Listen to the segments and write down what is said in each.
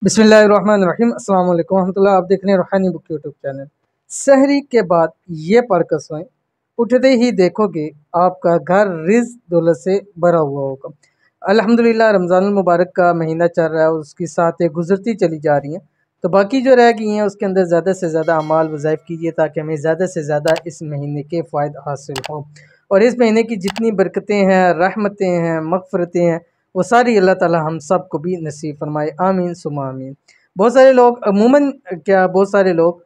बिस्मिल्लाहिर्रहमानिर्रहीम अस्सलाम वालेकुम रहमतुल्लाह। आप देख रहे हैं रूहानी बुक यूट्यूब चैनल। सहरी के बाद ये पढ़कर सोएं, उठते ही देखोगे आपका घर रिज़्क़ दौलत से भरा हुआ होगा। अल्हम्दुलिल्लाह रमज़ानुल मुबारक का महीना चल रहा है, उसकी साथें गुज़रती चली जा रही हैं, तो बाकी जो रह गई हैं उसके अंदर ज़्यादा से ज़्यादा अमाल वज़ाइफ कीजिए ताकि हमें ज़्यादा से ज़्यादा इस महीने के फ़ायदे हासिल हों। और इस महीने की जितनी बरकतें हैं, रहमतें हैं, मग़फ़िरतें हैं, वो सारी अल्लाह ताला हम सब को भी नसीब फरमाए, आमीन सुम्मा आमीन। बहुत सारे लोग अमूमन बहुत सारे लोग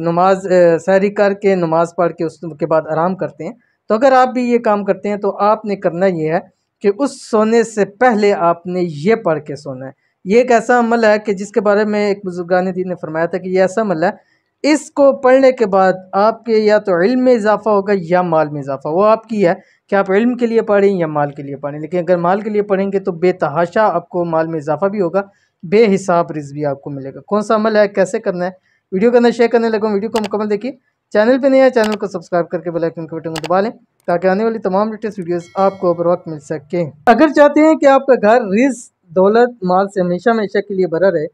नमाज सहरी करके नमाज़ पढ़ के उसके बाद आराम करते हैं। तो अगर आप भी ये काम करते हैं तो आपने करना ये है कि उस सोने से पहले आपने ये पढ़ के सोना है। ये एक ऐसा अमल है कि जिसके बारे में एक बुजुर्गान दीन ने फरमाया था कि ये ऐसा अमल है, इसको पढ़ने के बाद आपके या तो इल्म में इजाफ़ा होगा या माल में इजाफ़ा। वो आपकी है कि आप इल्म के लिए पढ़ें या माल के लिए पढ़ें, लेकिन अगर माल के लिए पढ़ेंगे तो बेतहाशा आपको माल में इजाफ़ा भी होगा, बेहिसाब रिज़्क़ भी आपको मिलेगा। कौन सा अमल है, कैसे करना है, वीडियो के अंदर शेयर करने लगा हूँ। वीडियो को मुकम्मल देखिए। चैनल पे नहीं है, चैनल को सब्सक्राइब करके बेल आइकन के बटन को दबा लें ताकि आने वाली तमाम लेटेस्ट वीडियोस आपको बर वक्त मिल सके। अगर चाहते हैं कि आपका घर रिज़्क़ दौलत माल से हमेशा हमेशा के लिए भरा रहे,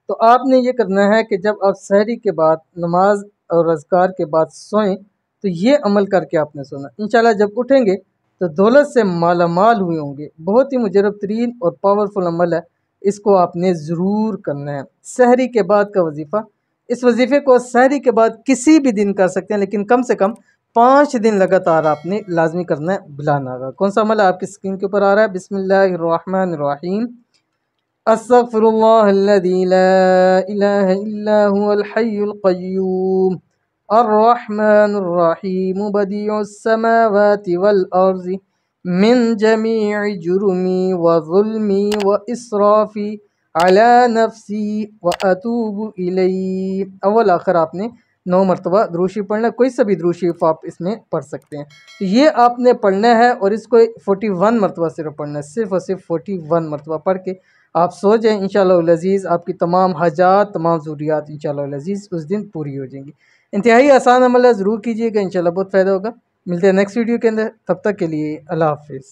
तो आपने ये करना है कि जब आप सहरी के बाद नमाज और अज़कार के बाद सोएं तो ये अमल करके आपने सोना। इंशाल्लाह जब उठेंगे तो दौलत से माला माल हुए होंगे। बहुत ही मुजरब तरीन और पावरफुल अमल है, इसको आपने ज़रूर करना है। सहरी के बाद का वजीफ़ा, इस वजीफ़े को सहरी के बाद किसी भी दिन कर सकते हैं, लेकिन कम से कम 5 दिन लगातार आपने लाजमी करना है बिला नागा। कौन सा अमल है आपकी स्क्रीन के ऊपर आ रहा है। बिस्मिल्लाहिर्रहमानिर्रहीम। अस्तग़फिरुल्लाहल्लज़ी ला इलाहा इल्ला हुवल हय्युल क़य्यूम अर्रहमानुर्रहीम बदीउस समावाति वल अर्ज़ि मिन जमीइ जुर्मी व ज़ुल्मी व इसराफ़ी अला नफ़्सी व अतूबु इलैहि। अव्वल आखिर आपने 9 मरतबा दुरूद शरीफ पढ़ना। कोई सा भी दुरूद शरीफ आप इसमें पढ़ सकते हैं। तो ये आपने पढ़ना है और इसको 41 मरतबा सिर्फ पढ़ना है, सिर्फ और सिर्फ 41 मरतबा पढ़ के आप सो जाएँ। इंशाअल्लाह अज़ीज़ आपकी तमाम हाजात, तमाम ज़रूरियात इंशाअल्लाह अज़ीज़ उस दिन पूरी हो जाएंगी। इंतहाई आसान अमल है, ज़रूर कीजिएगा, इंशाअल्लाह बहुत फ़ायदा होगा। मिलते हैं नेक्स्ट वीडियो के अंदर, तब तक के लिए अल्लाह हाफ़िज़।